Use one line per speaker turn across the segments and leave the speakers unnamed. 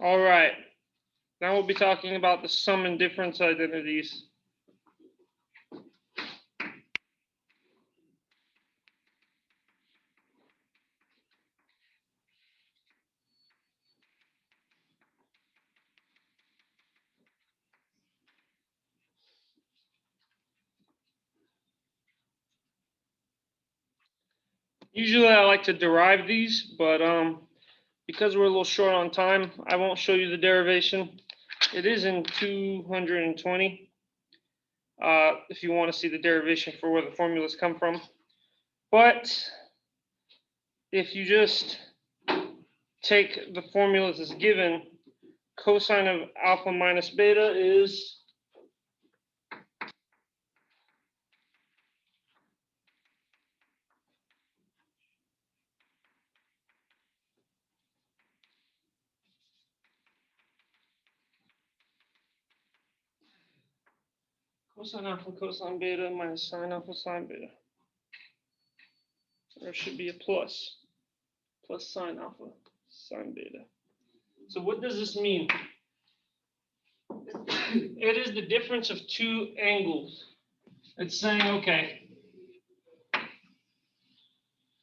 All right. Now we'll be talking about the sum and difference identities. Usually I like to derive these, but because we're a little short on time, I won't show you the derivation. It is in 220 if you want to see the derivation for where the formulas come from. But if you just take the formulas as given, cosine of alpha minus beta is cosine alpha cosine beta minus sine alpha sine beta. There should be a plus sine alpha sine beta. So what does this mean? It is the difference of two angles. It's saying, okay,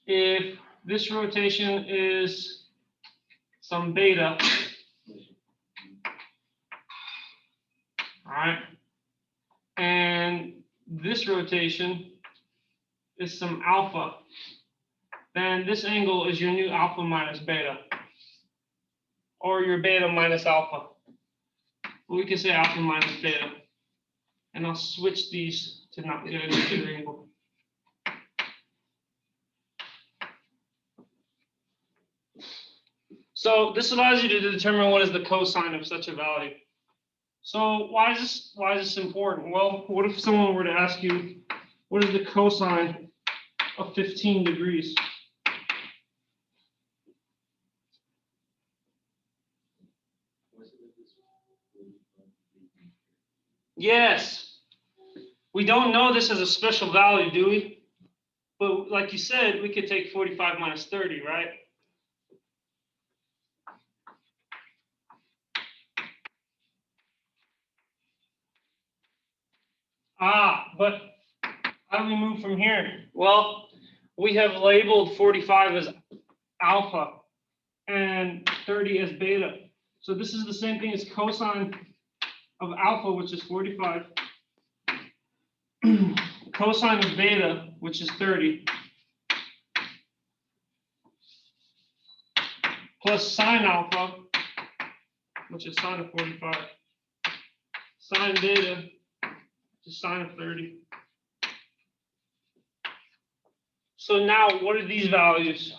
if this rotation is some beta, all right, and this rotation is some alpha, then this angle is your new alpha minus beta, or your beta minus alpha. Well, we can say alpha minus beta, and I'll switch these to not get a negative angle. So this allows you to determine what is the cosine of such a value. So why is this important? Well, what if someone were to ask you, what is the cosine of 15 degrees? Yes. We don't know this as a special value, do we? But like you said, we could take 45 minus 30, right? But how do we move from here? Well, we have labeled 45 as alpha and 30 as beta. So this is the same thing as cosine of alpha, which is 45, cosine of beta, which is 30, plus sine alpha, which is sine of 45, sine beta, which is sine of 30. So now, what are these values?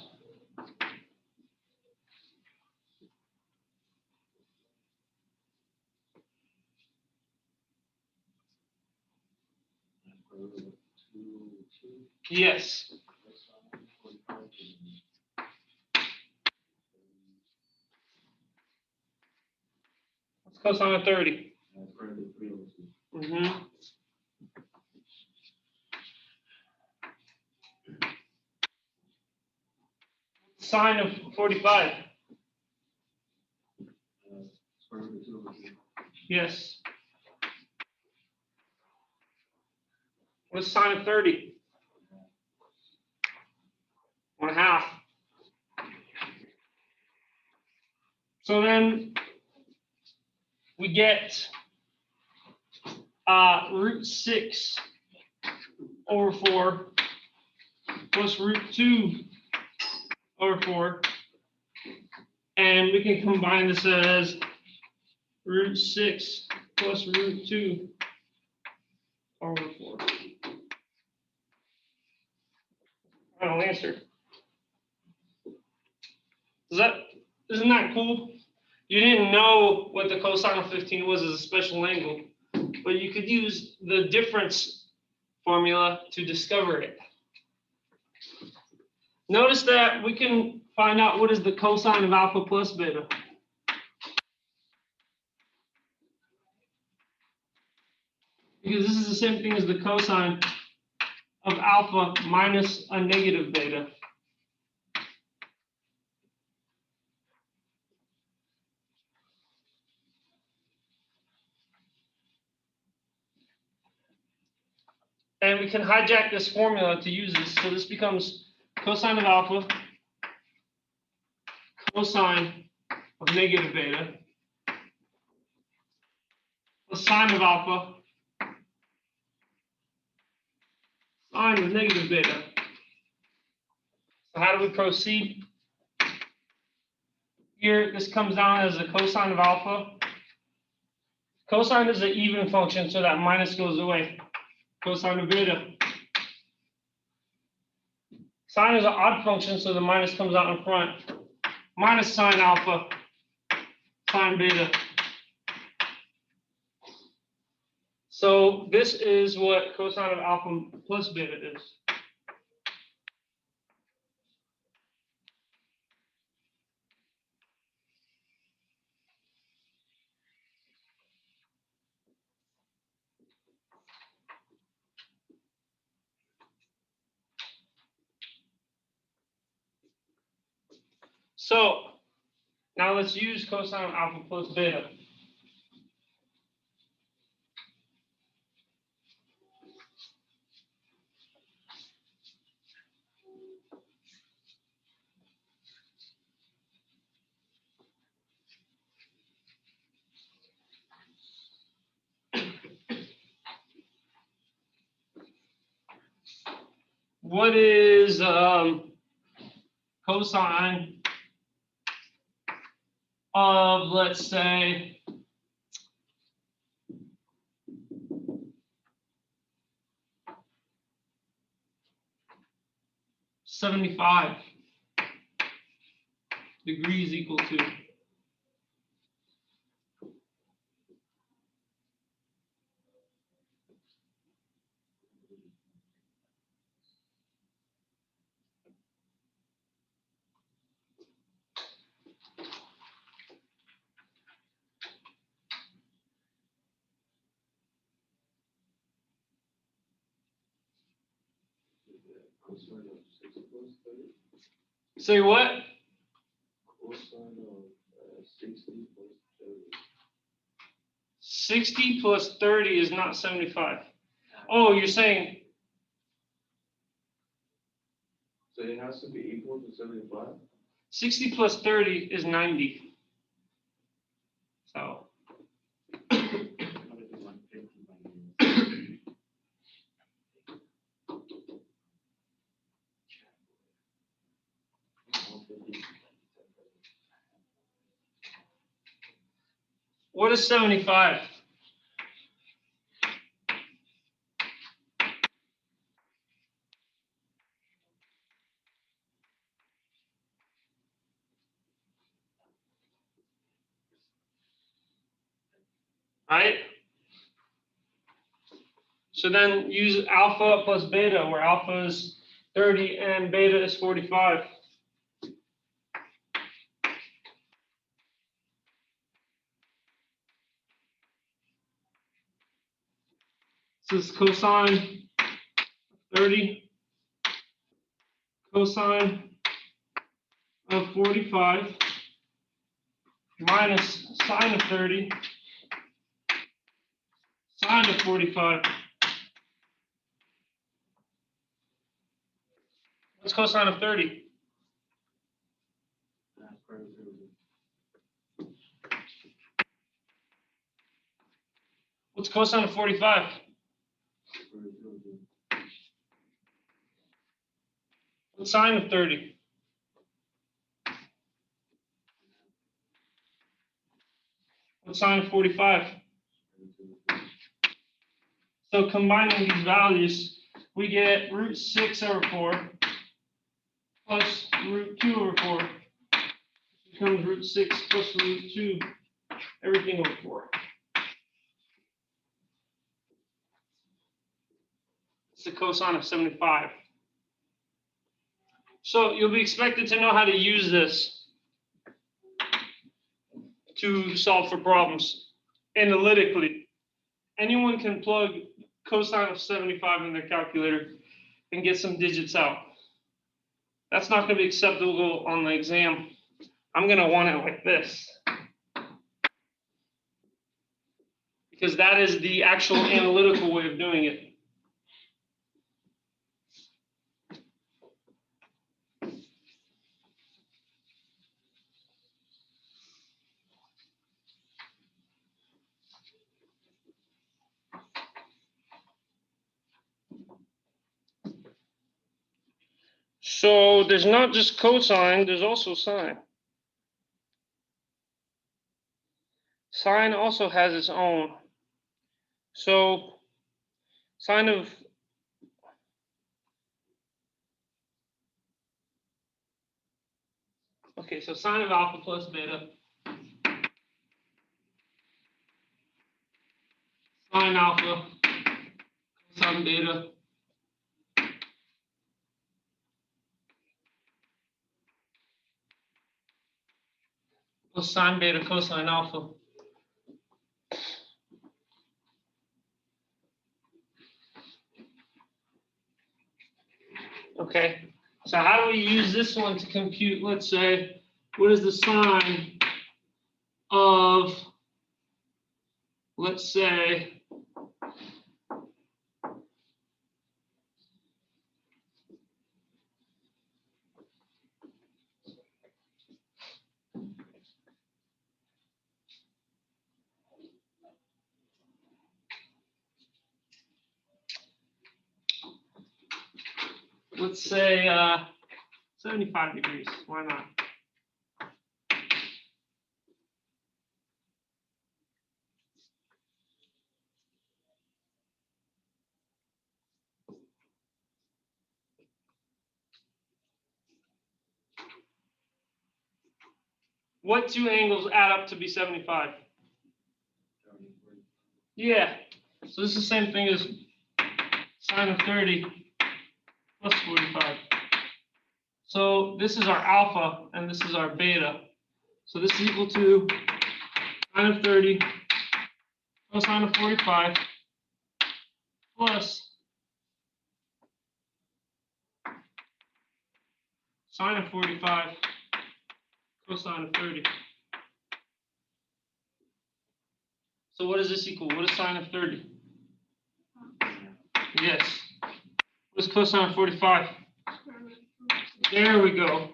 Yes. Let's cosine of 30. Mm-hmm. Sine of 45. Yes. What's sine of 30? 1/2. So then we get root 6 over 4 plus root 2 over 4. And we can combine this as root 6 plus root 2 over 4. Final answer. Does Isn't that cool? You didn't know what the cosine of 15 was as a special angle, but you could use the difference formula to discover it. Notice that we can find out what is the cosine of alpha plus beta. Because this is the same thing as the cosine of alpha minus a negative beta. And we can hijack this formula to use this. So this becomes cosine of alpha, cosine of negative beta, plus sine of alpha, sine of negative beta. So how do we proceed? Here, this comes down as a cosine of alpha. Cosine is an even function, so that minus goes away. Cosine of beta. Sine is an odd function, so the minus comes out in front. Minus sine alpha, sine beta. So this is what cosine of alpha plus beta is. So now let's use cosine of alpha plus beta. What is cosine of, let's say, 75 degrees equal to? Say what?
Cosine of 60 plus 30.
60 plus 30 is not 75. Oh, you're saying,
So it has to be equal to 75?
60 plus 30 is 90. So what is 75? Right? So then use alpha plus beta, where alpha is 30 and beta is 45. So this is cosine 30, cosine of 45, minus sine of 30, sine of 45. What's cosine of 30? What's cosine of 45? What's sine of 30? What's sine of 45? So combining these values, we get root 6 over 4 plus root 2 over 4. becomes root 6 plus root 2, everything over 4. It's the cosine of 75. So you'll be expected to know how to use this to solve for problems analytically. Anyone can plug cosine of 75 in their calculator and get some digits out. That's not going to be acceptable on the exam. I'm going to want it like this, because that is the actual analytical way of doing it. So there's not just cosine, there's also sine. Sine also has its own. So sine of so sine of alpha plus beta, sine alpha, cosine beta, plus sine beta cosine alpha. Okay, so how do we use this one to compute, let's say, what is the sine of, let's say, let's say 75 degrees, why not? What two angles add up to be 75? Yeah, so this is the same thing as sine of 30 plus 45. So this is our alpha and this is our beta. So this is equal to sine of 30 cosine of 45 plus sine of 45 cosine of 30. So what is this equal? What is sine of 30? Yes. What is cosine of 45? There we go.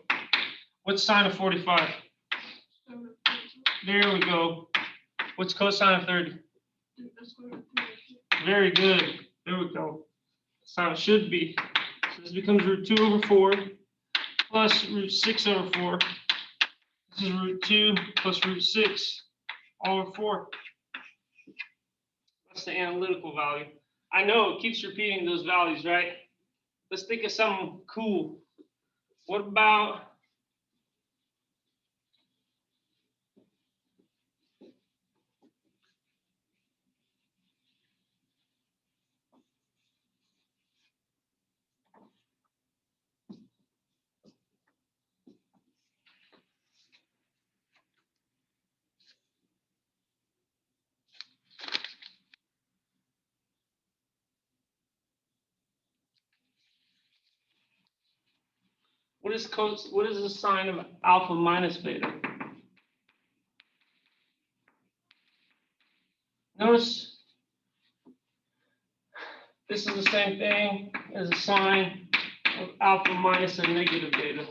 What's sine of 45? There we go. What's cosine of 30? Very good. There we go. That's how it should be. So this becomes root 2 over 4 plus root 6 over 4. This is root 2 plus root 6 all over 4. That's the analytical value. I know it keeps repeating those values, right? Let's think of something cool. What about what is the sign of alpha minus beta? Notice this is the same thing as the sign of alpha minus a negative beta.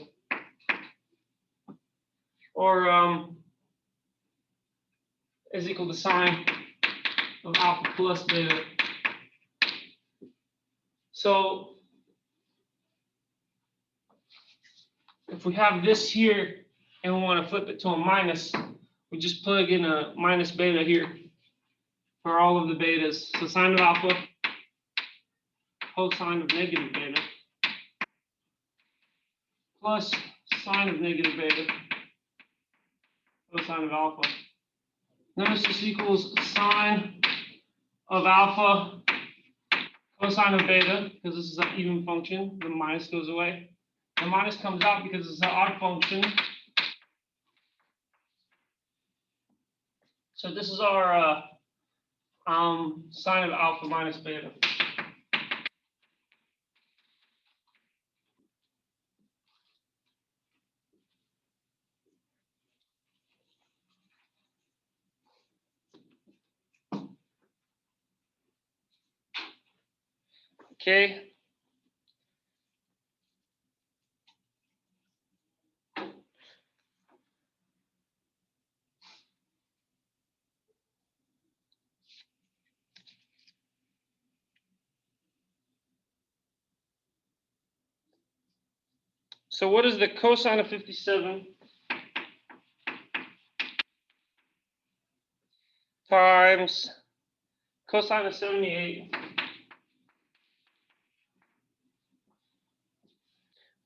Or is equal to sine of alpha plus beta. So if we have this here and we want to flip it to a minus, we just plug in a minus beta here for all of the betas. So sine of alpha, cosine of negative beta, plus sine of negative beta, cosine of alpha. Notice this equals sine of alpha cosine of beta, because this is an even function. The minus goes away. The minus comes out because it's an odd function. So this is our sine of alpha minus beta. Okay. So what is the cosine of 57 times cosine of 78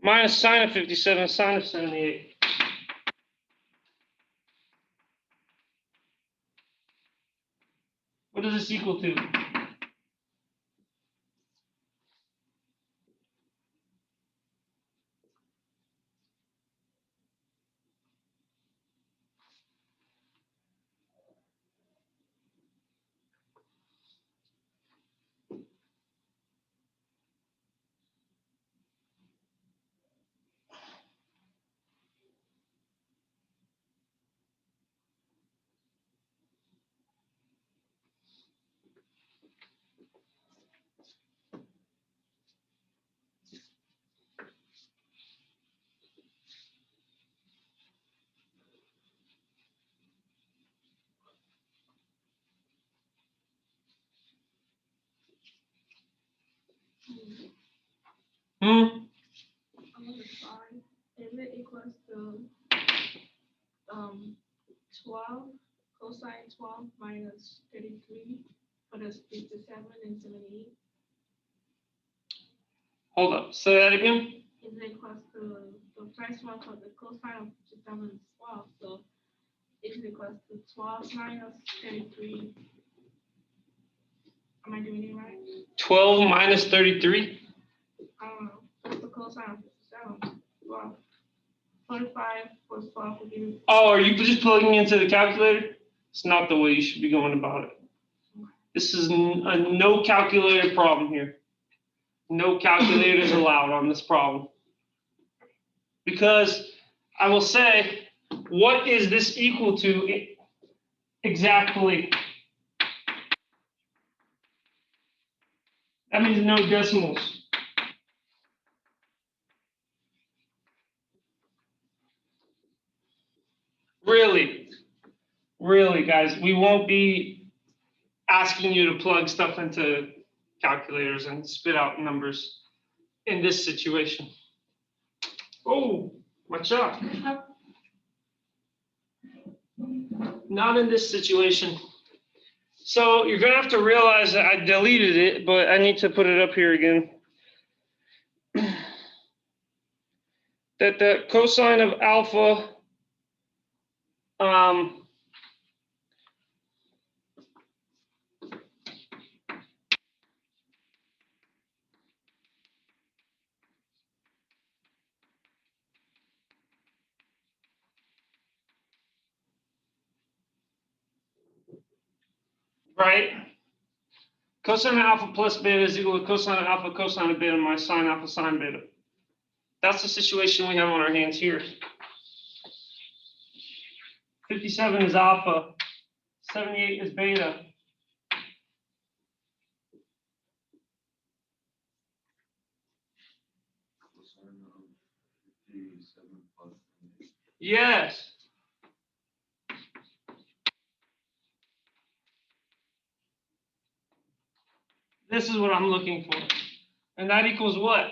minus sine of 57 sine of 78? What is this equal to?
On the side, is it equals to 12 cosine 12 minus 33 for the 57 and 78?
Hold up. Say that again.
Is it equals to the first one for the cosine of 57 is 12, so is it equals to 12 minus 33? Am I doing it right?
12 minus 33.
I don't know. What's the cosine of 57? 12. 45 plus 12 will give you.
Oh, are you just plugging into the calculator? It's not the way you should be going about it. This is a no calculator problem here. No calculators allowed on this problem. Because I will say, what is this equal to exactly? That means no decimals. Really, guys, we won't be asking you to plug stuff into calculators and spit out numbers in this situation. Oh, watch out. Not in this situation. So you're going to have to realize that I deleted it, but I need to put it up here again. That the cosine of alpha right? Cosine of alpha plus beta is equal to cosine of alpha cosine of beta minus sine alpha sine beta. That's the situation we have on our hands here. 57 is alpha, 78 is beta. Yes. This is what I'm looking for. And that equals what?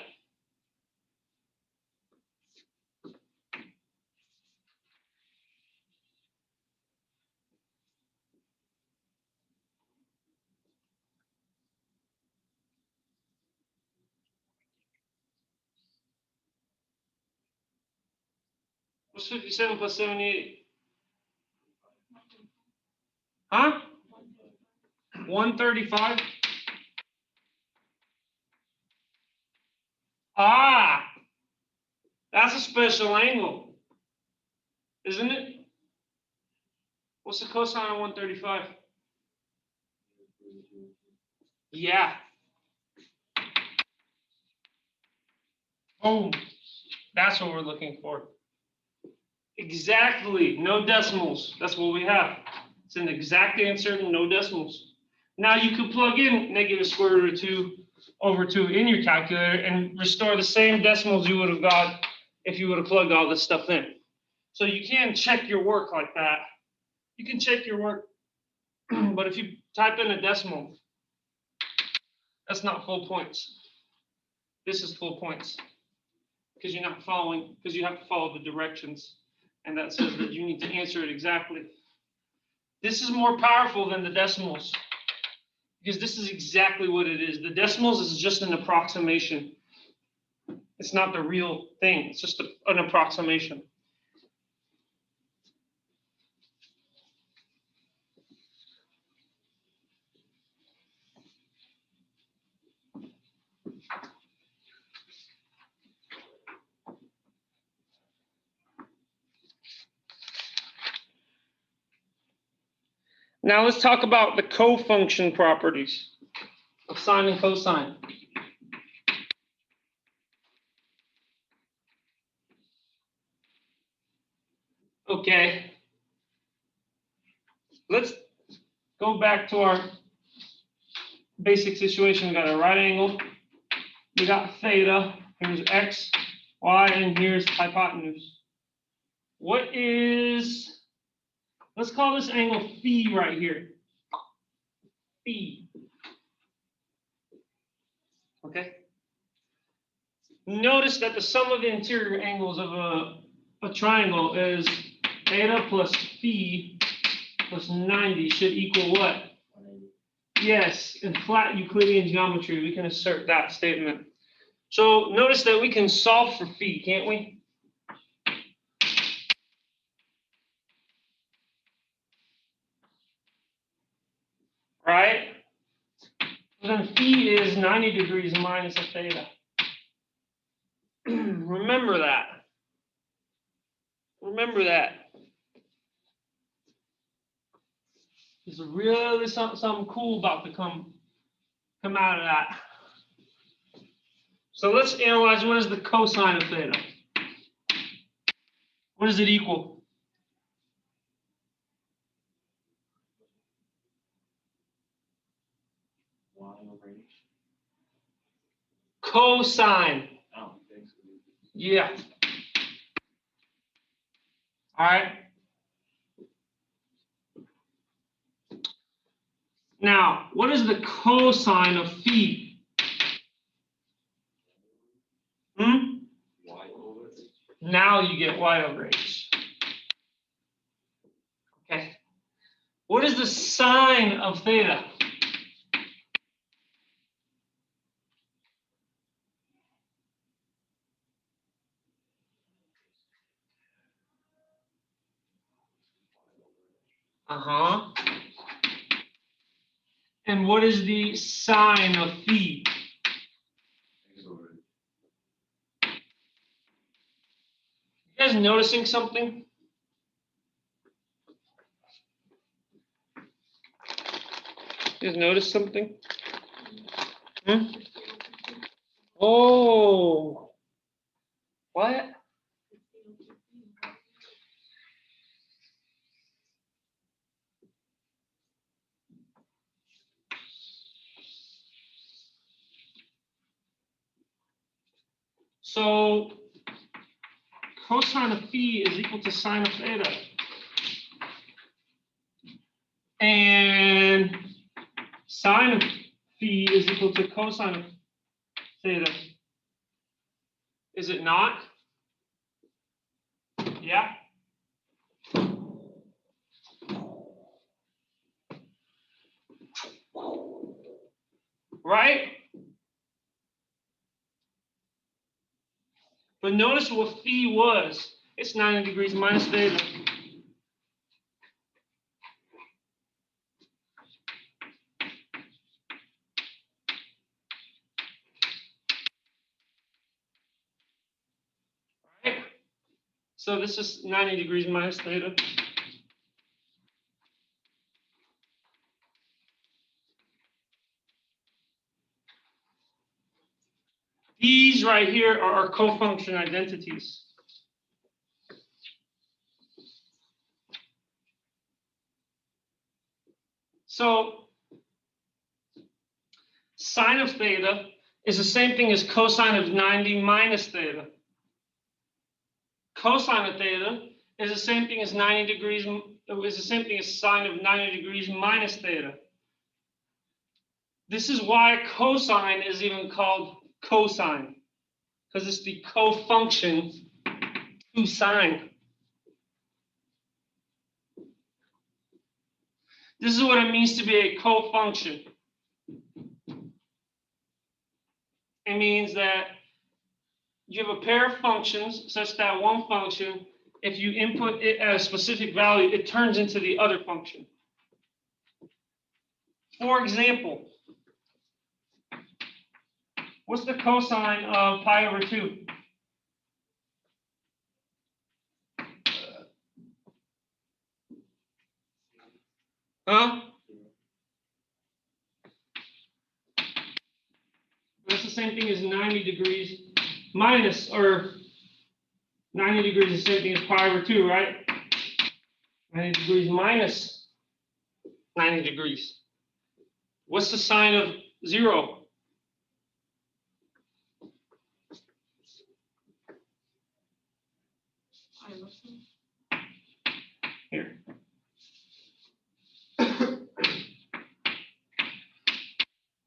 What's 57 plus 78? Huh? 135? Ah, that's a special angle, isn't it? What's the cosine of 135? Yeah. Boom. That's what we're looking for. Exactly. No decimals. That's what we have. It's an exact answer, no decimals. Now you could plug in negative square root of 2 over 2 in your calculator and restore the same decimals you would have got if you would have plugged all this stuff in. So you can check your work like that. You can check your work, but if you type in a decimal, that's not full points. This is full points because you're not following, because you have to follow the directions. And that says that you need to answer it exactly. This is more powerful than the decimals because this is exactly what it is. The decimals is just an approximation. It's not the real thing. It's just an approximation. Now let's talk about the cofunction properties of sine and cosine. Okay. Let's go back to our basic situation. We got a right angle. We got theta. Here's x, y, and here's hypotenuse. What is, let's call this angle phi right here. Phi. Okay. Notice that the sum of the interior angles of a triangle is theta plus phi plus 90 should equal what? Yes, in flat Euclidean geometry, we can assert that statement. So notice that we can solve for phi, can't we? Right? Then phi is 90 degrees minus a theta. Remember that. Remember that. There's really something cool about to come out of that. So let's analyze what is the cosine of theta. What does it equal?
Y over H.
Cosine.
Oh, thanks.
Yeah. All right. Now, what is the cosine of phi?
Y over H.
Now you get y over h. Okay. What is the sine of theta? Uh-huh. And what is the sine of phi?
X over H.
You guys noticing something? You guys notice something? Oh. What? So cosine of phi is equal to sine of theta. And sine of phi is equal to cosine of theta. Is it not? Yeah. Right? But notice what phi was. It's 90 degrees minus theta. So this is 90 degrees minus theta. These right here are our cofunction identities. So sine of theta is the same thing as cosine of 90 minus theta. Cosine of theta is the same thing as 90 degrees, is the same thing as sine of 90 degrees minus theta. This is why cosine is even called cosine, because it's the cofunction to sine. This is what it means to be a cofunction. It means that you have a pair of functions such that one function, if you input it at a specific value, it turns into the other function. For example, what's the cosine of pi over 2? Huh? That's the same thing as 90 degrees minus, or 90 degrees is the same thing as pi over 2, right? 90 degrees minus 90 degrees. What's the sine of 0? Here.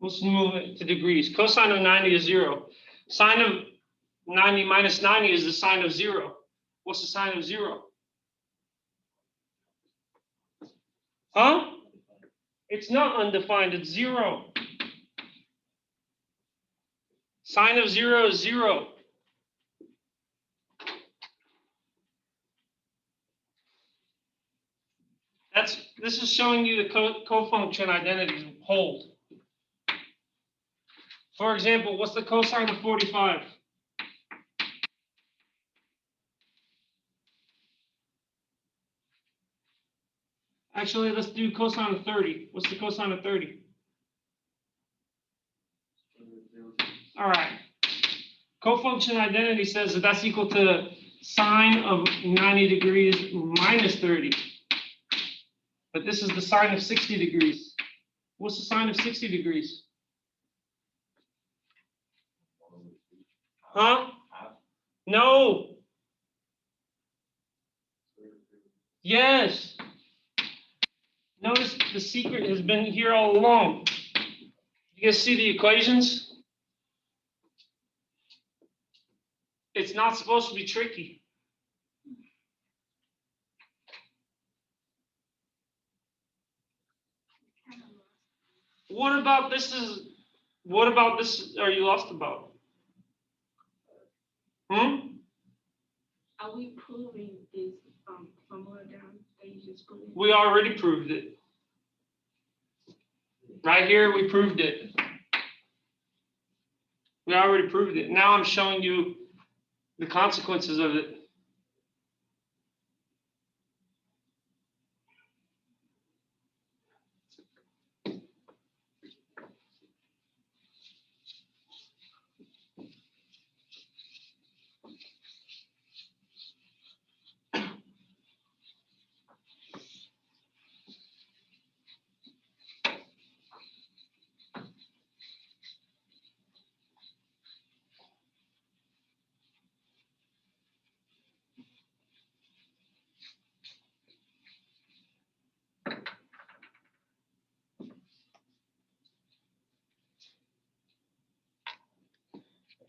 Let's move it to degrees. Cosine of 90 is 0. Sine of 90 minus 90 is the sine of 0. What's the sine of 0? Huh? It's not undefined, it's 0. Sine of 0 is 0. This is showing you the cofunction identities hold. For example, what's the cosine of 45? Actually, let's do cosine of 30. What's the cosine of 30? All right. Cofunction identity says that that's equal to sine of 90 degrees minus 30. But this is the sine of 60 degrees. What's the sine of 60 degrees? Huh? No. Yes. Notice the secret has been here all along. You guys see the equations? It's not supposed to be tricky. What about this are you lost about?
Are we proving this formula down that you just put in?
We already proved it. Right here, we proved it. We already proved it. Now I'm showing you the consequences of it.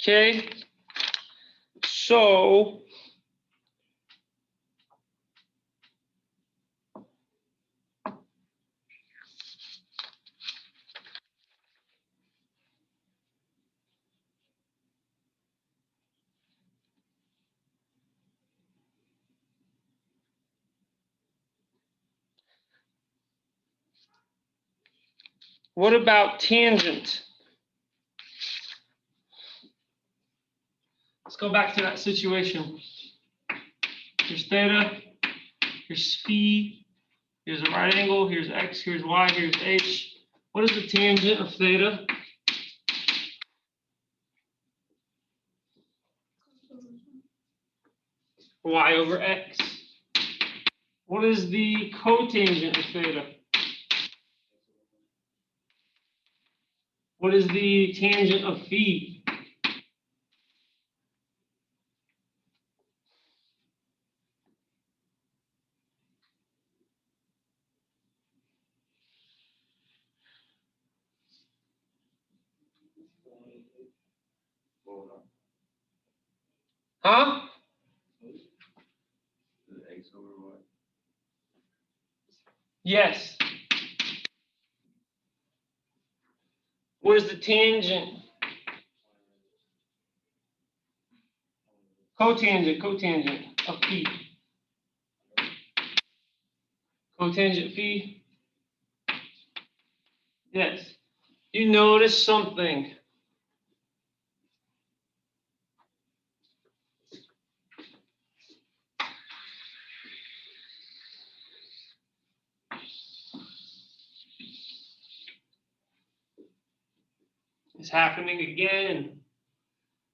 Okay, so what about tangent? Let's go back to that situation. Here's theta, here's phi, here's a right angle, here's x, here's y, here's h. What is the tangent of theta? Y over x. What is the cotangent of theta? What is the tangent of phi? Huh?
The X over Y.
Yes. What is the tangent? Cotangent of phi. Cotangent phi. Yes. You notice something. It's happening again.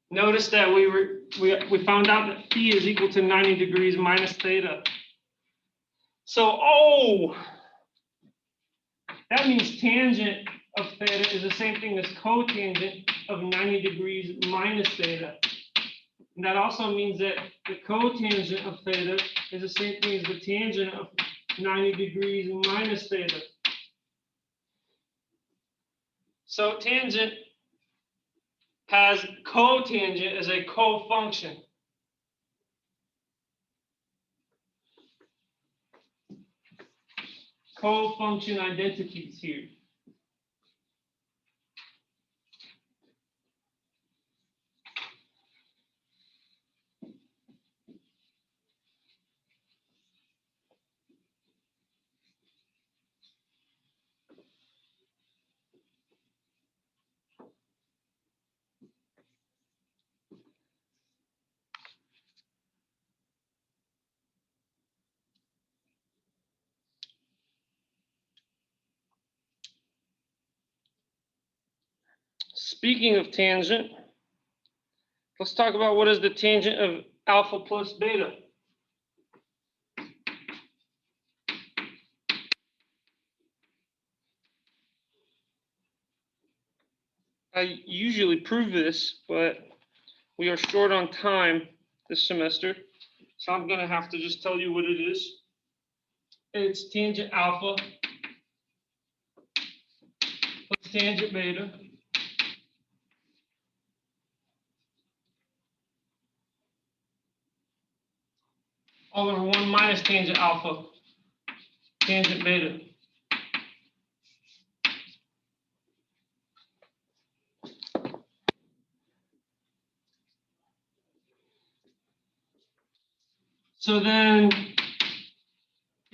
Notice that we found out that phi is equal to 90 degrees minus theta. So, that means tangent of theta is the same thing as cotangent of 90 degrees minus theta. And that also means that the cotangent of theta is the same thing as the tangent of 90 degrees minus theta. So tangent has cotangent as a cofunction. Cofunction identities here. Speaking of tangent, let's talk about what is the tangent of alpha plus beta. I usually prove this, but we are short on time this semester, so I'm going to have to just tell you what it is. It's tangent alpha plus tangent beta all over 1 minus tangent alpha tangent beta. So then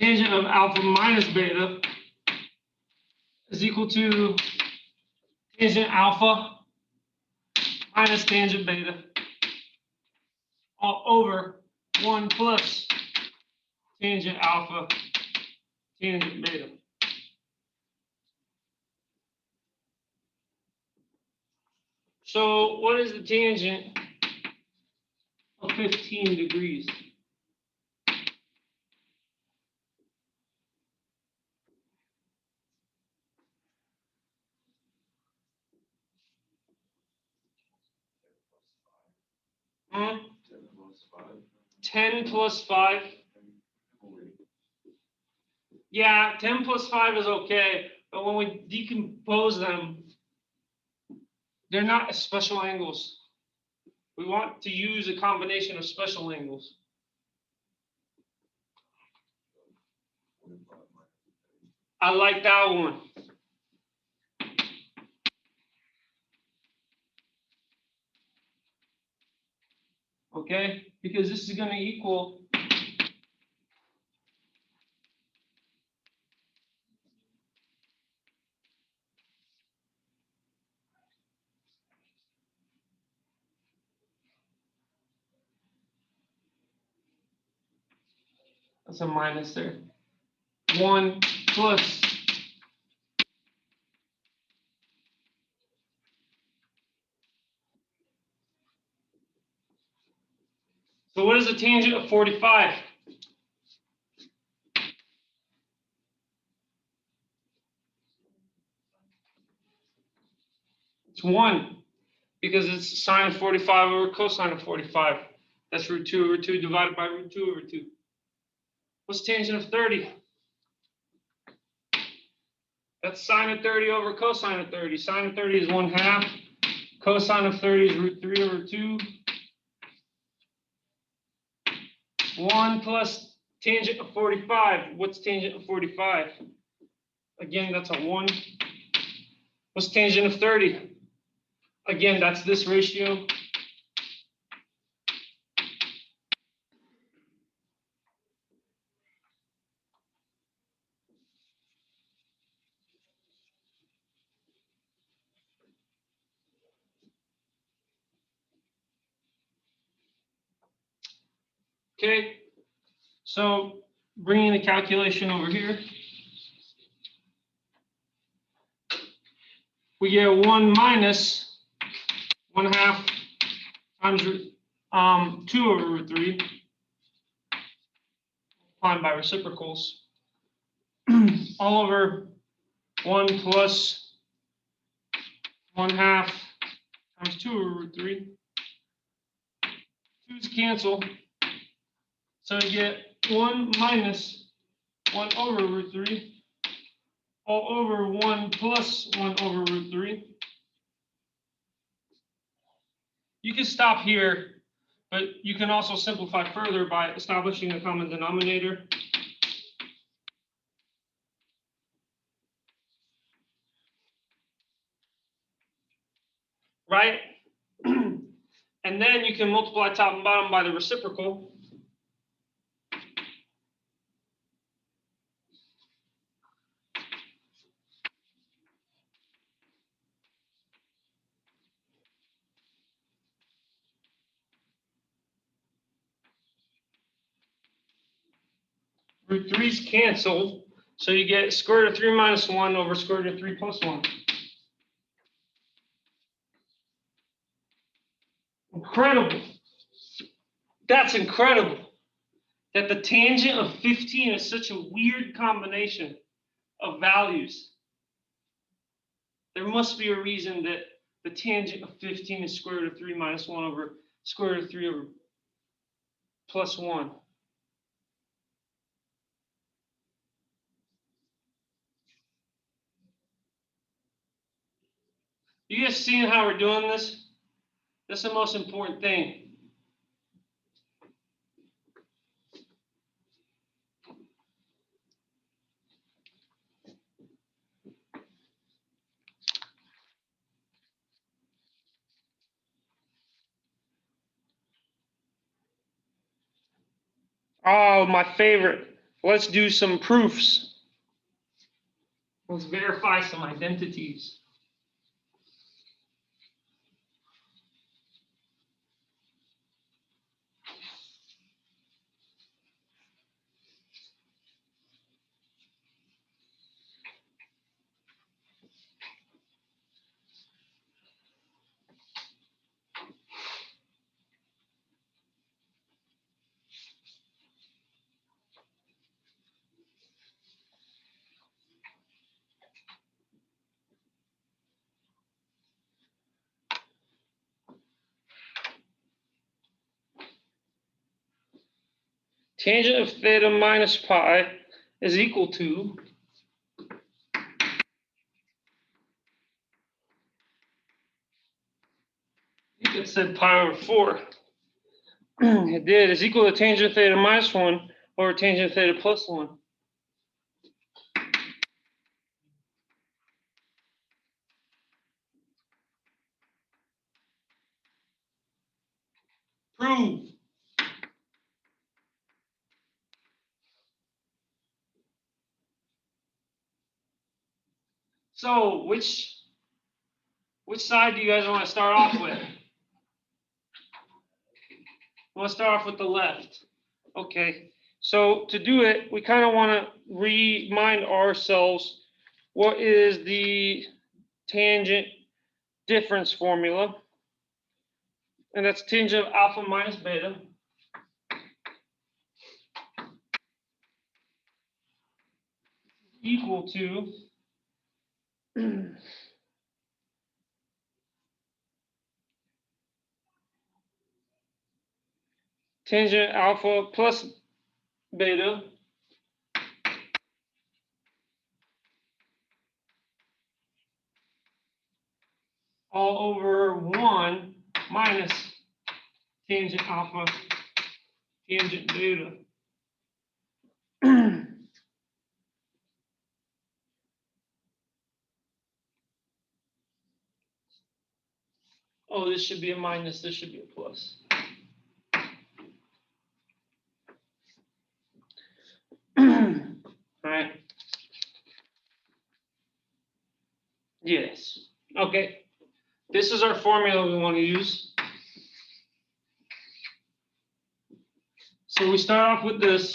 tangent of alpha minus beta is equal to tangent alpha minus tangent beta all over 1 plus tangent alpha tangent beta. So what is the tangent of 15 degrees? Hmm? 10 plus 5. Yeah, 10 plus 5 is okay, but when we decompose them, they're not special angles. We want to use a combination of special angles. I like that one. Okay, because this is going to equal That's a minus there. 1 plus. So what is the tangent of 45? It's 1, because it's sine of 45 over cosine of 45. That's root 2 over 2 divided by root 2 over 2. What's tangent of 30? That's sine of 30 over cosine of 30. Sine of 30 is 1/2. Cosine of 30 is root 3 over 2. 1 plus tangent of 45. What's tangent of 45? Again, that's a 1. What's tangent of 30? Again, that's this ratio. Okay, so bringing the calculation over here, we get 1 minus 1/2 times 2 over root 3, multiplied by reciprocals, all over 1 plus 1/2 times 2 over root 3. 2's cancel, so you get 1 minus 1 over root 3, all over 1 plus 1 over root 3. You can stop here, but you can also simplify further by establishing a common denominator. Right? And then you can multiply top and bottom by the reciprocal. Root 3's canceled, so you get square root of 3 minus 1 over square root of 3 plus 1. Incredible. That's incredible. That the tangent of 15 is such a weird combination of values. There must be a reason that the tangent of 15 is square root of 3 minus 1 over square root of 3 over plus 1. You guys seeing how we're doing this? That's the most important thing. Oh, my favorite. Let's do some proofs. Let's verify some identities. Tangent of theta minus pi is equal to I think it said pi over 4. It did. It's equal to tangent of theta minus 1 over tangent of theta plus 1. Prove. So which side do you guys want to start off with? I want to start off with the left. Okay. So to do it, we kind of want to remind ourselves what is the tangent difference formula. And that's tangent of alpha minus beta. Equal to tangent alpha plus beta all over 1 minus tangent alpha tangent beta. Oh, this should be a minus, this should be a plus. All right. Yes. Okay. This is our formula we want to use. So we start off with this.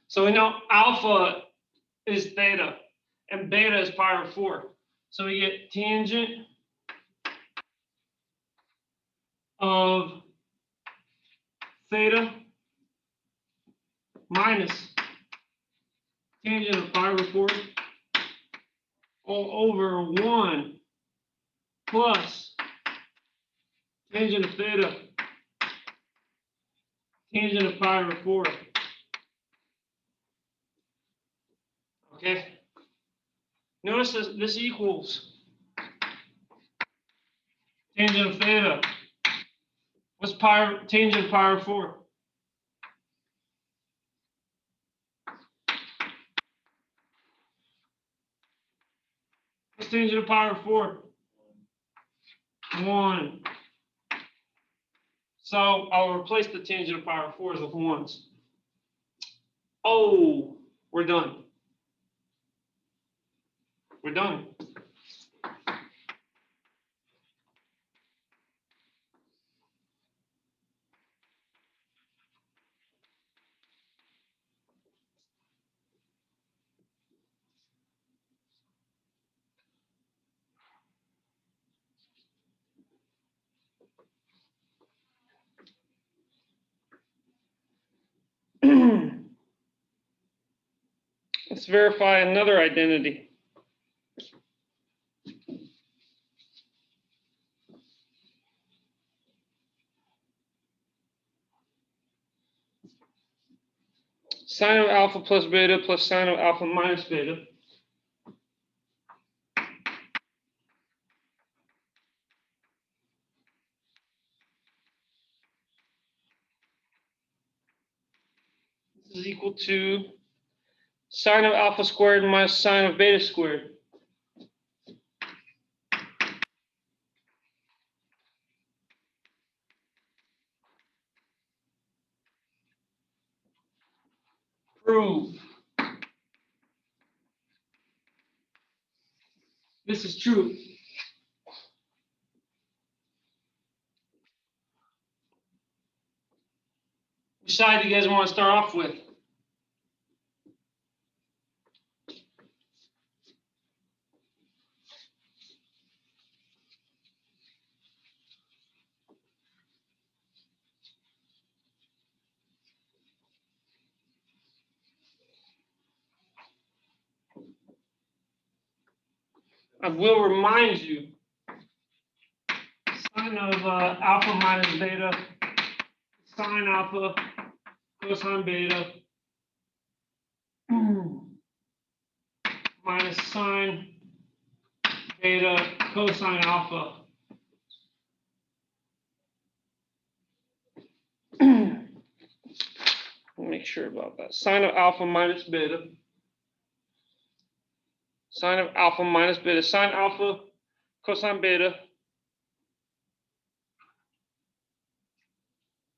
So we know alpha is theta and beta is pi over 4. So we get tangent of theta minus tangent of pi over 4 all over 1 plus tangent of theta tangent of pi over 4. Okay. Notice this equals tangent of theta. What's tangent of pi over 4? What's tangent of pi over 4? 1. So I'll replace the tangent of pi over 4s with 1s. Oh, we're done. We're done. Let's verify another identity. Sine of alpha plus beta plus sine of alpha minus beta. This is equal to sine of alpha squared minus sine of beta squared. Prove. This is true. Which side do you guys want to start off with? I will remind you, sine of alpha minus beta, sine alpha, cosine beta, minus sine beta, cosine alpha. Make sure about that. Sine of alpha minus beta. Sine of alpha minus beta. Sine alpha, cosine beta.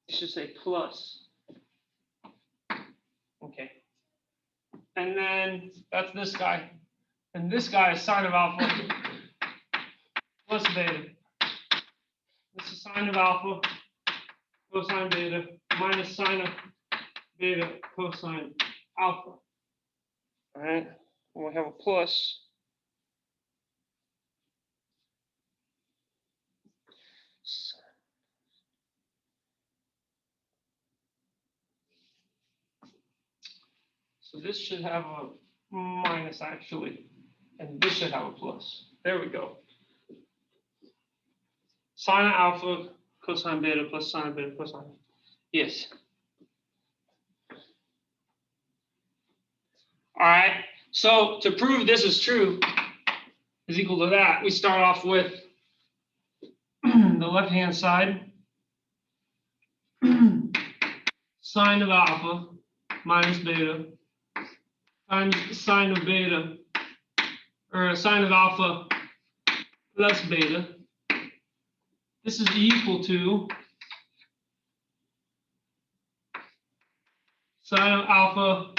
You should say plus. Okay. And then that's this guy. And this guy is sine of alpha plus beta. sine of alpha cosine beta minus sine of beta cosine alpha. All right, and we have a plus. So this should have a minus actually, and this should have a plus. There we go. Sine of alpha cosine beta plus sine of beta cosine. Yes. All right. So to prove this is true is equal to that, we start off with the left-hand side. Sine of alpha minus beta times sine of beta, or sine of alpha plus beta. This is equal to sine of alpha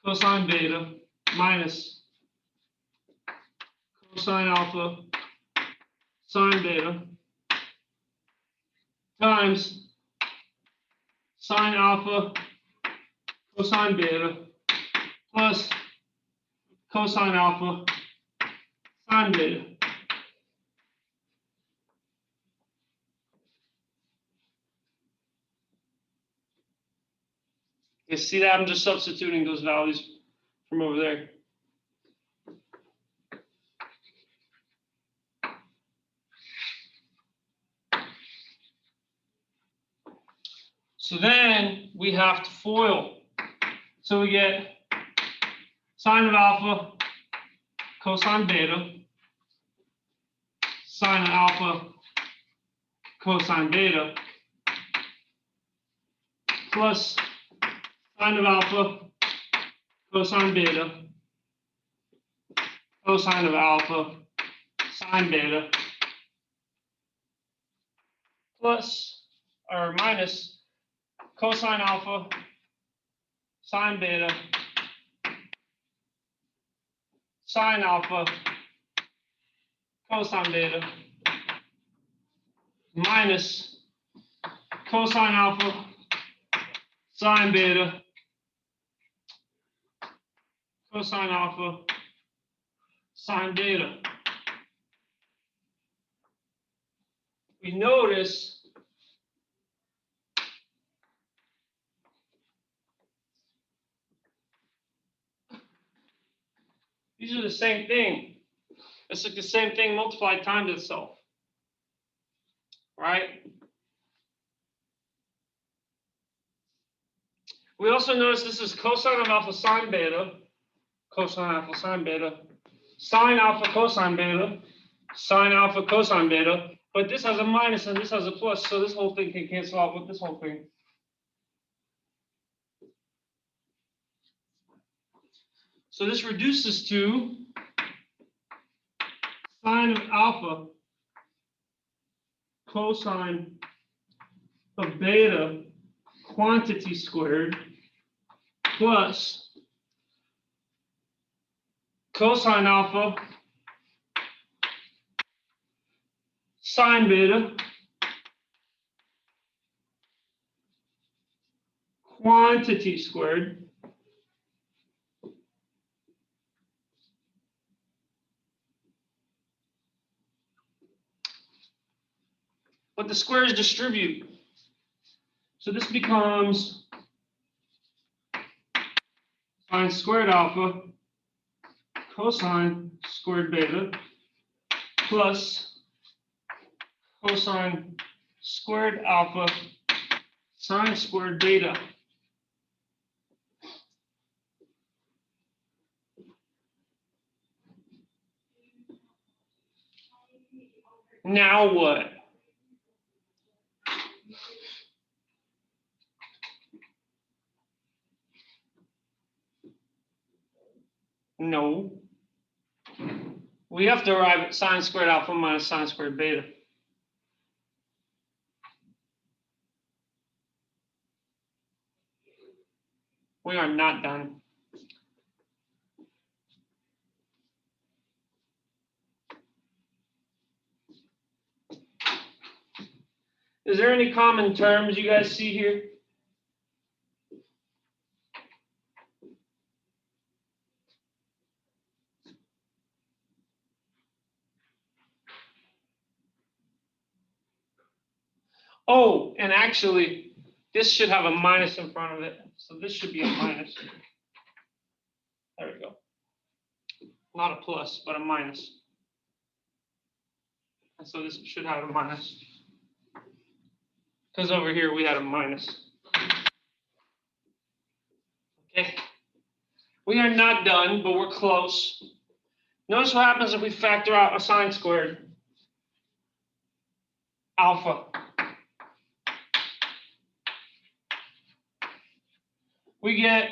cosine beta minus cosine alpha sine beta times sine alpha cosine beta plus cosine alpha sine beta. You see that? I'm just substituting those values from over there. So then we have to FOIL. So we get sine of alpha cosine beta, sine of alpha cosine beta, plus sine of alpha cosine beta, cosine of alpha sine beta, plus or minus cosine alpha sine beta sine alpha cosine beta minus cosine alpha sine beta cosine alpha sine beta. We notice these are the same thing. It's like the same thing multiplied times itself, right? We also notice this is cosine of alpha sine beta, cosine alpha sine beta, sine alpha cosine beta, sine alpha cosine beta, but this has a minus and this has a plus, so this whole thing can cancel out with this whole thing. So this reduces to sine of alpha cosine of beta quantity squared plus cosine alpha sine beta quantity squared but the squares distribute. So this becomes sine squared alpha cosine squared beta plus cosine squared alpha sine squared beta. Now what? No. We have to arrive at sine squared alpha minus sine squared beta. We are not done. Is there any common terms you guys see here? Oh, and actually, this should have a minus in front of it. So this should be a minus. There we go. Not a plus, but a minus. And so this should have a minus. Because over here we had a minus. Okay. We are not done, but we're close. Notice what happens if we factor out a sine squared. Alpha. We get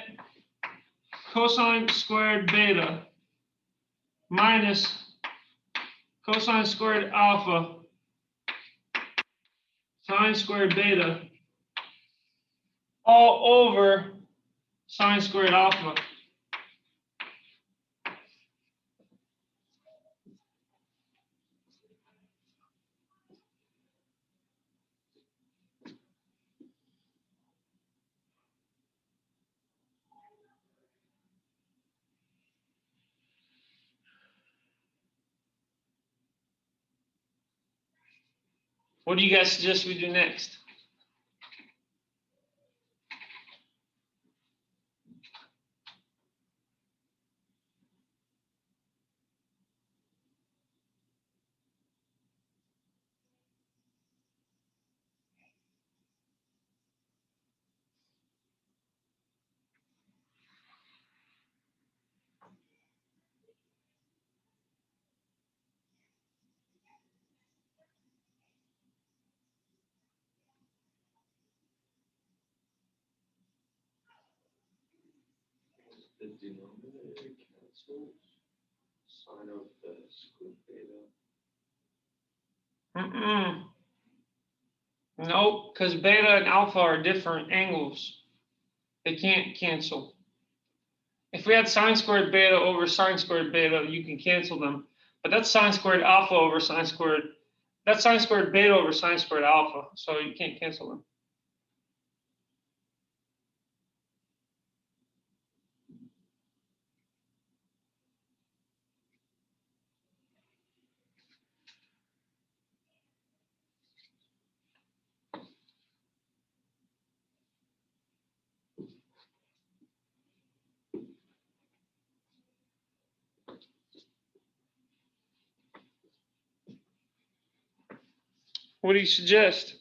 cosine squared beta minus cosine squared alpha sine squared beta all over sine squared alpha. What do you guys suggest we do next?
The denominator cancels. Sine of the square beta.
Nope, because beta and alpha are different angles. They can't cancel. If we had sine squared beta over sine squared beta, you can cancel them. But that's sine squared alpha over sine squared. That's sine squared beta over sine squared alpha. So you can't cancel them. What do you suggest?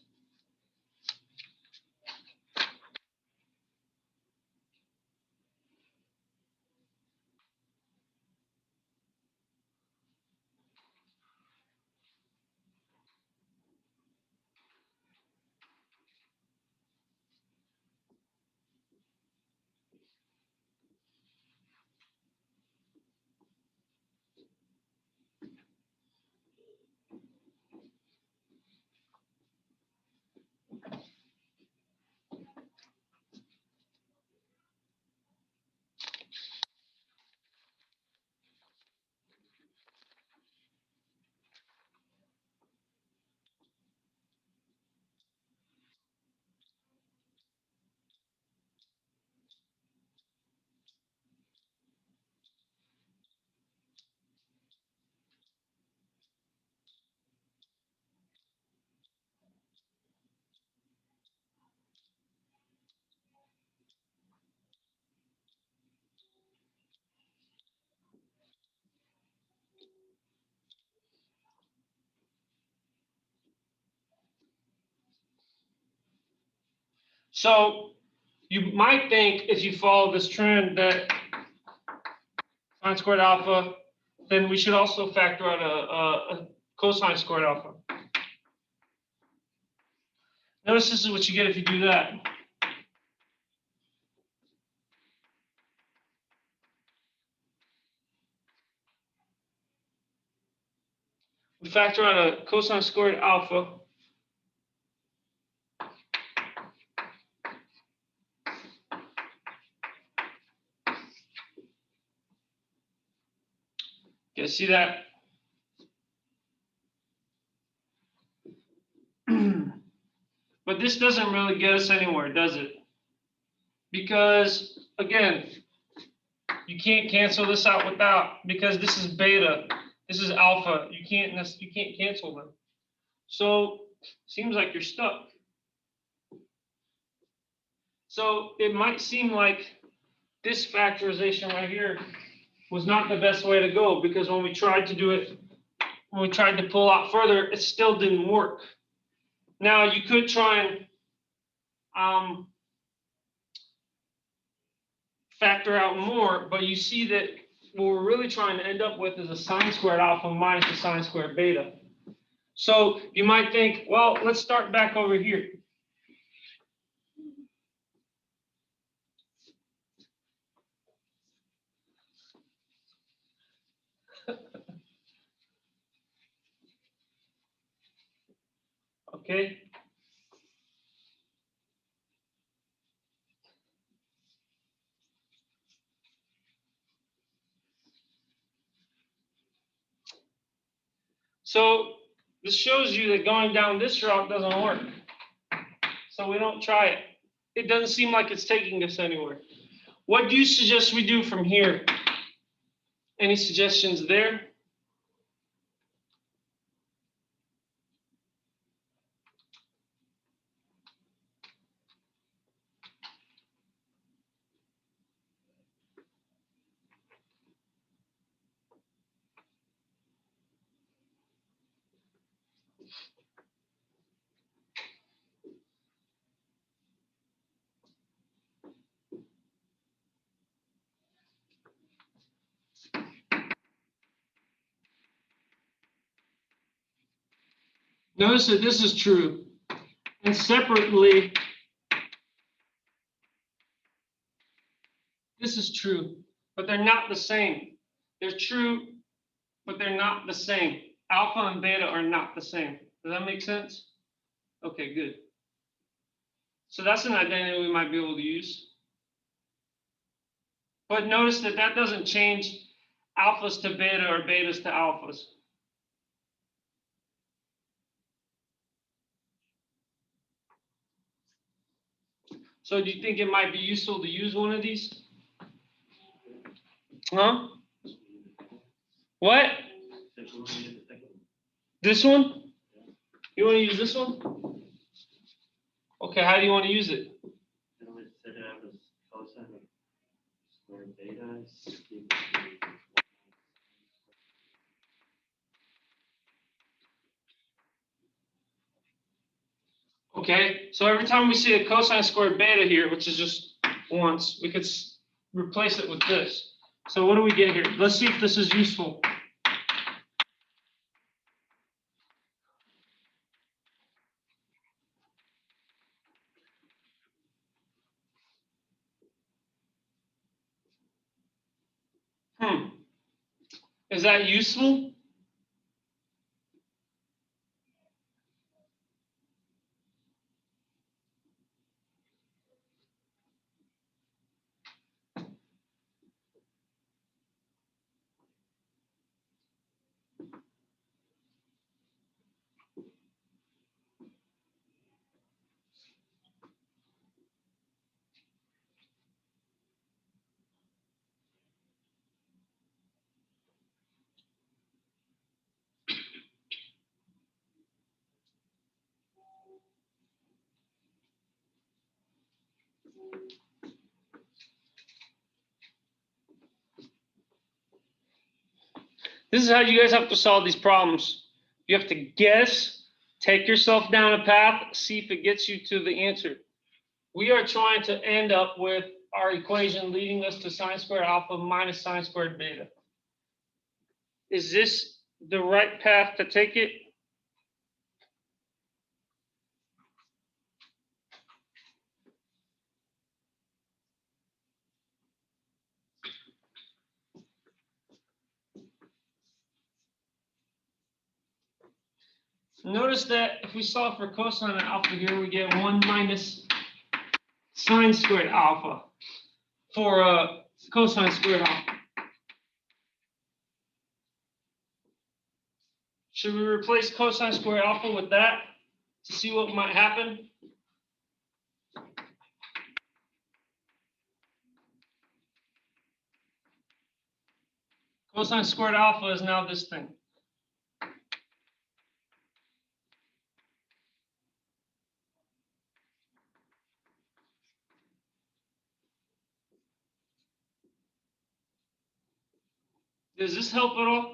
So you might think if you follow this trend that sine squared alpha, then we should also factor out a cosine squared alpha. Notice this is what you get if you do that. We factor out a cosine squared alpha. You see that? But this doesn't really get us anywhere, does it? Because, again, you can't cancel this out without, because this is beta, this is alpha. You can't cancel them. So seems like you're stuck. So it might seem like this factorization right here was not the best way to go, because when we tried to do it, when we tried to pull out further, it still didn't work. Now you could try and factor out more, but you see that what we're really trying to end up with is a sine squared alpha minus a sine squared beta. So you might think, well, let's start back over here. Okay. So this shows you that going down this route doesn't work. So we don't try it. It doesn't seem like it's taking us anywhere. What do you suggest we do from here? Any suggestions there? Notice that this is true. And separately, this is true, but they're not the same. They're true, but they're not the same. Alpha and beta are not the same. Does that make sense? Okay, good. So that's an identity we might be able to use. But notice that that doesn't change alphas to beta or betas to alphas. So do you think it might be useful to use one of these? Huh? What? This one? You want to use this one? Okay, how do you want to use it? Okay, so every time we see a cosine squared beta here, which is just once, we could replace it with this. So what do we get here? Let's see if this is useful. Is that useful? This is how you guys have to solve these problems. You have to guess, take yourself down a path, see if it gets you to the answer. We are trying to end up with our equation leading us to sine squared alpha minus sine squared beta. Is this the right path to take it? Notice that if we solve for cosine alpha here, we get 1 minus sine squared alpha for cosine squared alpha. Should we replace cosine squared alpha with that to see what might happen? Cosine squared alpha is now this thing. Does this help at all?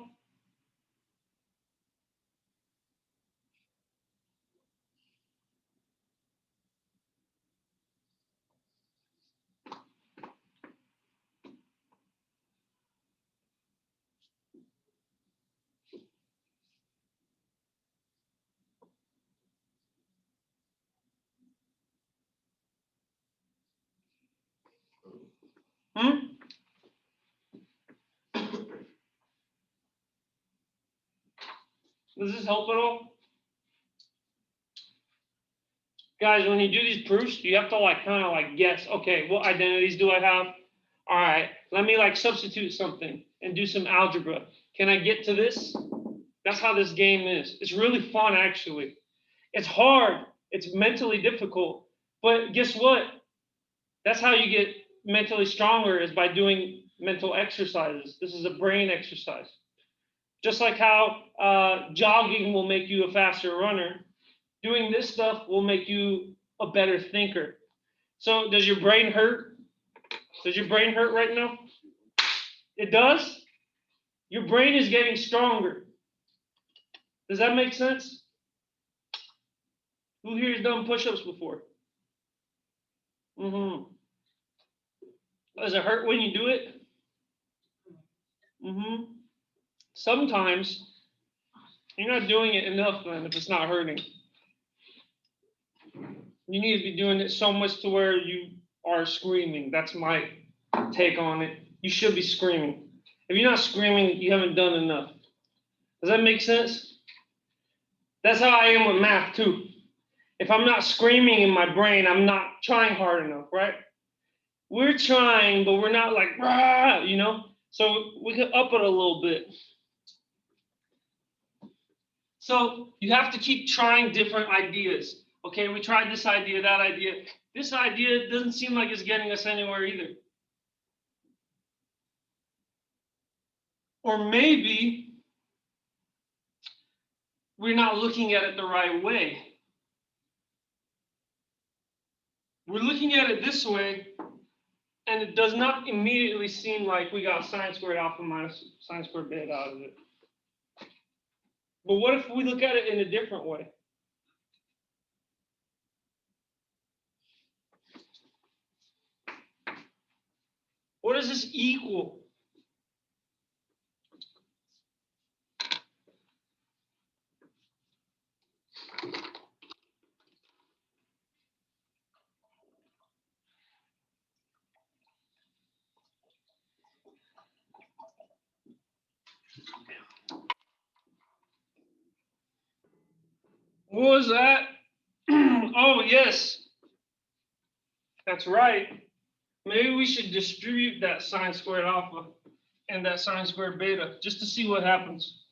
Hmm? Does this help at all? Guys, when you do these proofs, you have to like kind of like guess, okay, what identities do I have? All right, let me like substitute something and do some algebra. Can I get to this? That's how this game is. It's really fun, actually. It's hard. It's mentally difficult. But guess what? That's how you get mentally stronger, is by doing mental exercises. This is a brain exercise. Just like how jogging will make you a faster runner, doing this stuff will make you a better thinker. So does your brain hurt? Does your brain hurt right now? It does? Your brain is getting stronger. Does that make sense? Who here has done push-ups before? Mm-hmm. Does it hurt when you do it? Mm-hmm. Sometimes you're not doing it enough, man, if it's not hurting. You need to be doing it so much to where you are screaming. That's my take on it. You should be screaming. If you're not screaming, you haven't done enough. Does that make sense? That's how I am with math, too. If I'm not screaming in my brain, I'm not trying hard enough, right? We're trying, but we're not like, rah, you know? So we can up it a little bit. So you have to keep trying different ideas. Okay, we tried this idea, that idea. This idea doesn't seem like it's getting us anywhere either. Or maybe we're not looking at it the right way. We're looking at it this way, and it does not immediately seem like we got sine squared alpha minus sine squared beta out of it. But what if we look at it in a different way? What does this equal? What was that? Oh, yes. That's right. Maybe we should distribute that sine squared alpha and that sine squared beta just to see what happens.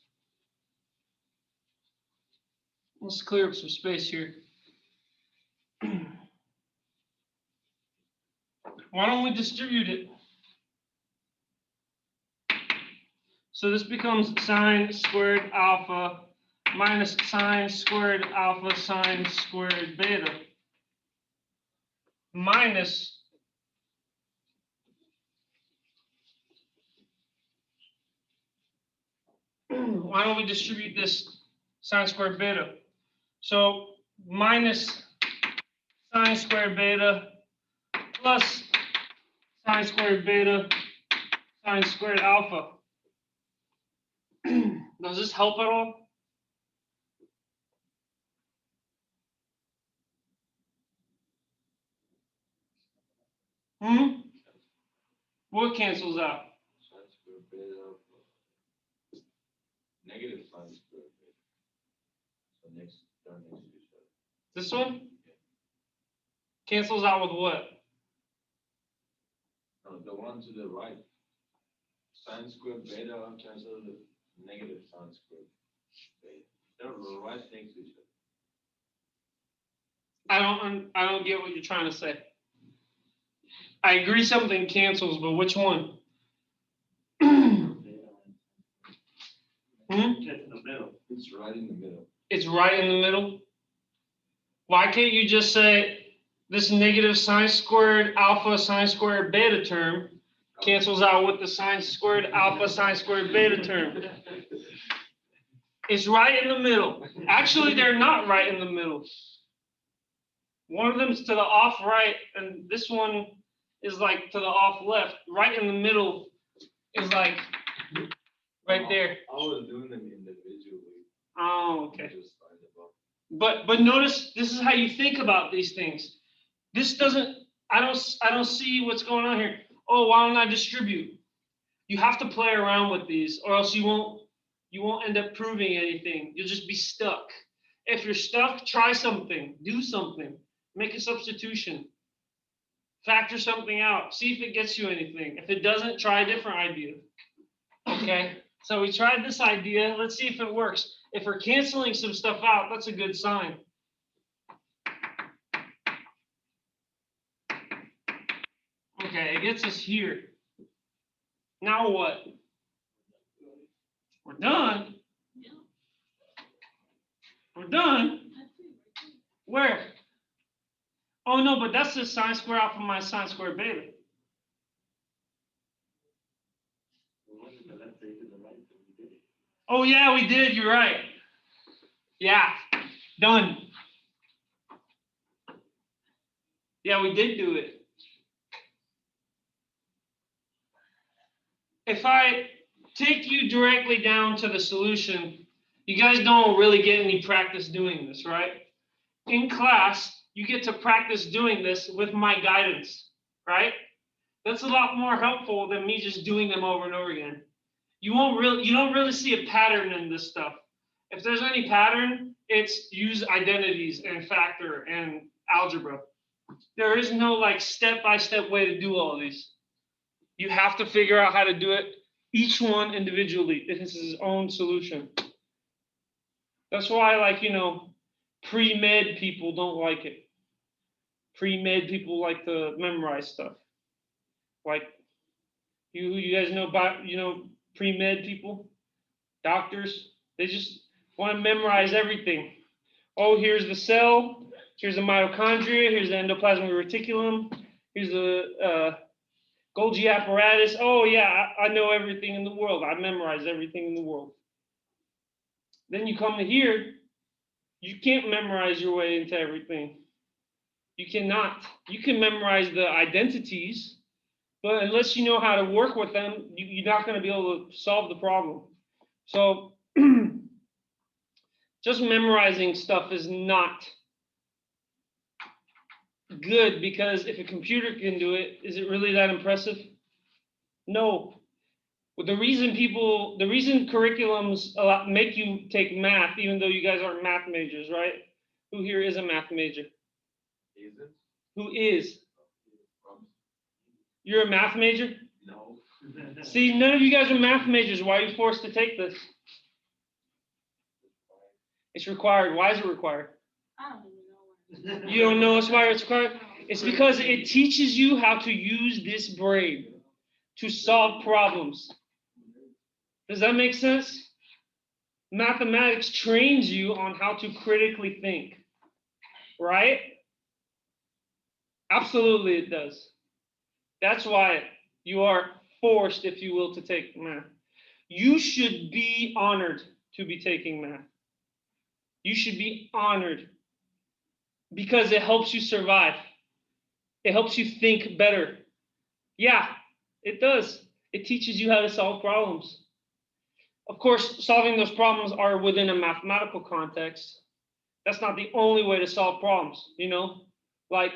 Let's clear up some space here. Why don't we distribute it? So this becomes sine squared alpha minus sine squared alpha sine squared beta minus why don't we distribute this sine squared beta? So minus sine squared beta plus sine squared beta sine squared alpha. Does this help at all? What cancels out?
Sine squared beta plus negative sine squared beta. So they're next to each other.
This one? Cancels out with what?
No, the one to the right. Sine squared beta cancels the negative sine squared beta. They're right next to each other.
I don't get what you're trying to say. I agree something cancels, but which one?
It's in the middle. It's right in the middle.
It's right in the middle. Why can't you just say this negative sine squared alpha sine squared beta term cancels out with the sine squared alpha sine squared beta term? It's right in the middle. Actually, they're not right in the middle. One of them's to the off right, and this one is like to the off left. Right in the middle is like right there.
I was doing them individually.
Oh, okay.
Just find them up.
But notice this is how you think about these things. This doesn't. I don't see what's going on here. Oh, why don't I distribute? You have to play around with these, or else you won't end up proving anything. You'll just be stuck. If you're stuck, try something. Do something. Make a substitution. Factor something out. See if it gets you anything. If it doesn't, try a different idea. Okay? So we tried this idea. Let's see if it works. If we're canceling some stuff out, that's a good sign. Okay, it gets us here. Now what? We're done.
Yeah,
We're done.
that's it.
Where? Oh no, but that's the sine square alpha minus sine square beta. Oh yeah, we did. You're right. Yeah, done. Yeah, we did do it. If I take you directly down to the solution, you guys don't really get any practice doing this, right? In class, you get to practice doing this with my guidance, right? That's a lot more helpful than me just doing them over and over again. You don't really see a pattern in this stuff. If there's any pattern, it's use identities and factor and algebra. There is no like step-by-step way to do all of these. You have to figure out how to do it, each one individually. It is his own solution. That's why, like, pre-med people don't like it. Pre-med people like to memorize stuff. Like, you guys know about, pre-med people, doctors, they just want to memorize everything. Oh, here's the cell, here's the mitochondria, here's the endoplasmic reticulum, here's the Golgi apparatus. Oh yeah, I know everything in the world. I memorize everything in the world. Then you come to here, you can't memorize your way into everything. You cannot. You can memorize the identities, but unless you know how to work with them, you're not going to be able to solve the problem. So just memorizing stuff is not good, because if a computer can do it, is it really that impressive? No. But the reason curriculums make you take math, even though you guys aren't math majors, right? Who here is a math major?
Is it?
Who is? You're a math major?
No.
See, none of you guys are math majors. Why are you forced to take this? It's required. Why is it required?
I don't even know.
You don't know why it's required? It's because it teaches you how to use this brain to solve problems. Does that make sense? Mathematics trains you on how to critically think, right? Absolutely it does. That's why you are forced, if you will, to take math. You should be honored to be taking math. You should be honored because it helps you survive. It helps you think better. Yeah, it does. It teaches you how to solve problems. Of course, solving those problems are within a mathematical context. That's not the only way to solve problems, Like,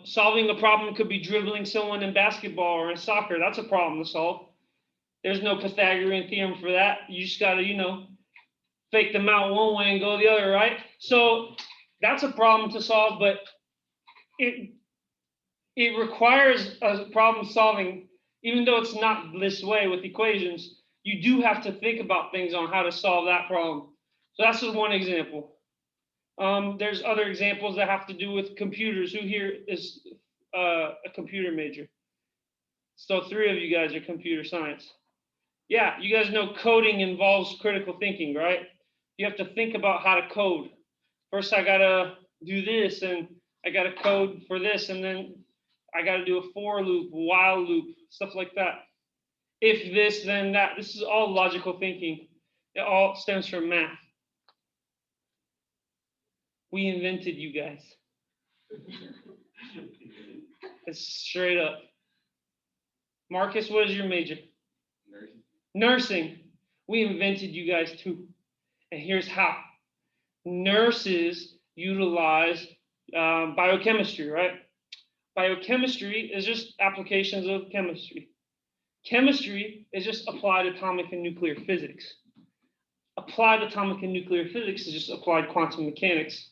solving a problem could be dribbling someone in basketball or in soccer. That's a problem to solve. There's no Pythagorean theorem for that. You just got to, fake them out one way and go the other, right? So that's a problem to solve, but it requires a problem solving, even though it's not this way with equations. You do have to think about things on how to solve that problem. So that's just one example. There's other examples that have to do with computers. Who here is a computer major? So 3 of you guys are computer science. Yeah, you guys know coding involves critical thinking, right? You have to think about how to code. First, I gotta do this, and I gotta code for this, and then I gotta do a for loop, while loop, stuff like that. If this, then that. This is all logical thinking. It all stems from math. We invented you guys. It's straight up. Marcus, what is your major?
Nursing.
Nursing. We invented you guys too. And here's how. Nurses utilize biochemistry, right? Biochemistry is just applications of chemistry. Chemistry is just applied atomic and nuclear physics. Applied atomic and nuclear physics is just applied quantum mechanics.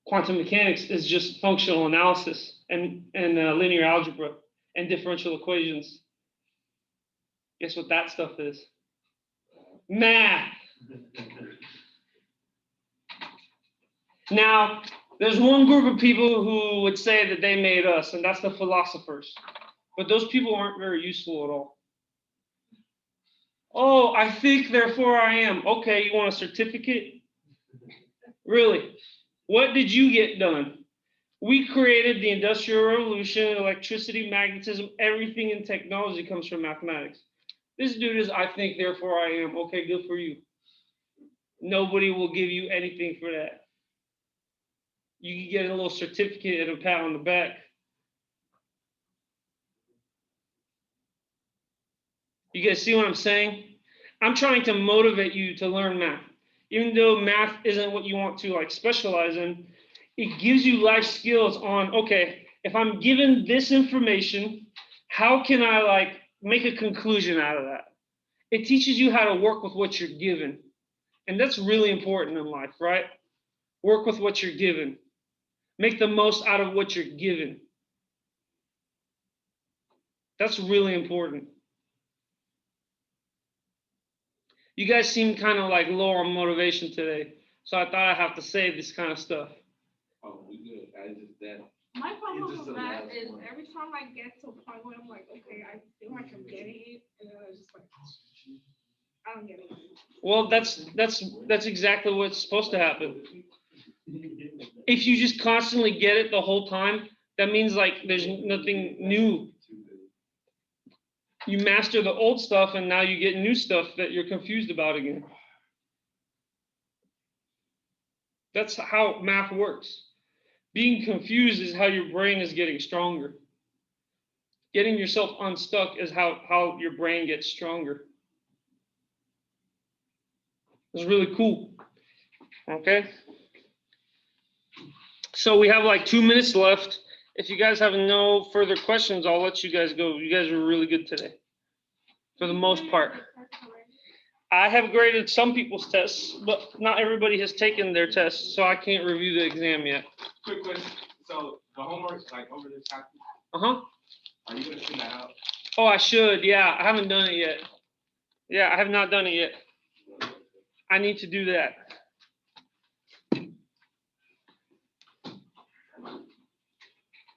Quantum mechanics is just functional analysis and linear algebra and differential equations. Guess what that stuff is? Math. Now, there's one group of people who would say that they made us, and that's the philosophers. But those people aren't very useful at all. Oh, I think, therefore I am. Okay, you want a certificate? Really? What did you get done? We created the Industrial Revolution, electricity, magnetism, everything in technology comes from mathematics. This dude is, I think, therefore I am. Okay, good for you. Nobody will give you anything for that. You can get a little certificate and a pat on the back. You guys see what I'm saying? I'm trying to motivate you to learn math. Even though math isn't what you want to like specialize in, it gives you life skills on, okay, if I'm given this information, how can I like make a conclusion out of that? It teaches you how to work with what you're given. And that's really important in life, right? Work with what you're given. Make the most out of what you're given. That's really important. You guys seem kind of like low on motivation today. So I thought I'd have to say this kind of stuff.
Oh, we good. I just that.
My problem
just
with
the
math
last
is
one.
every time I get to a point where I'm like, okay, I feel like I'm getting it, and then I just like, I don't get it.
Well, that's exactly what's supposed to happen. If you just constantly get it the whole time, that means like there's nothing new. You master the old stuff and now you get new stuff that you're confused about again. That's how math works. Being confused is how your brain is getting stronger. Getting yourself unstuck is how your brain gets stronger. It's really cool. Okay. So we have like 2 minutes left. If you guys have no further questions, I'll let you guys go. You guys were really good today, for the most part. I have graded some people's tests, but not everybody has taken their tests, so I can't review the exam yet.
Quick question. So the homework, like over this chapter,
Uh-huh.
are you gonna send that out?
Oh, I should. Yeah, I haven't done it yet. Yeah, I have not done it yet. I need to do that.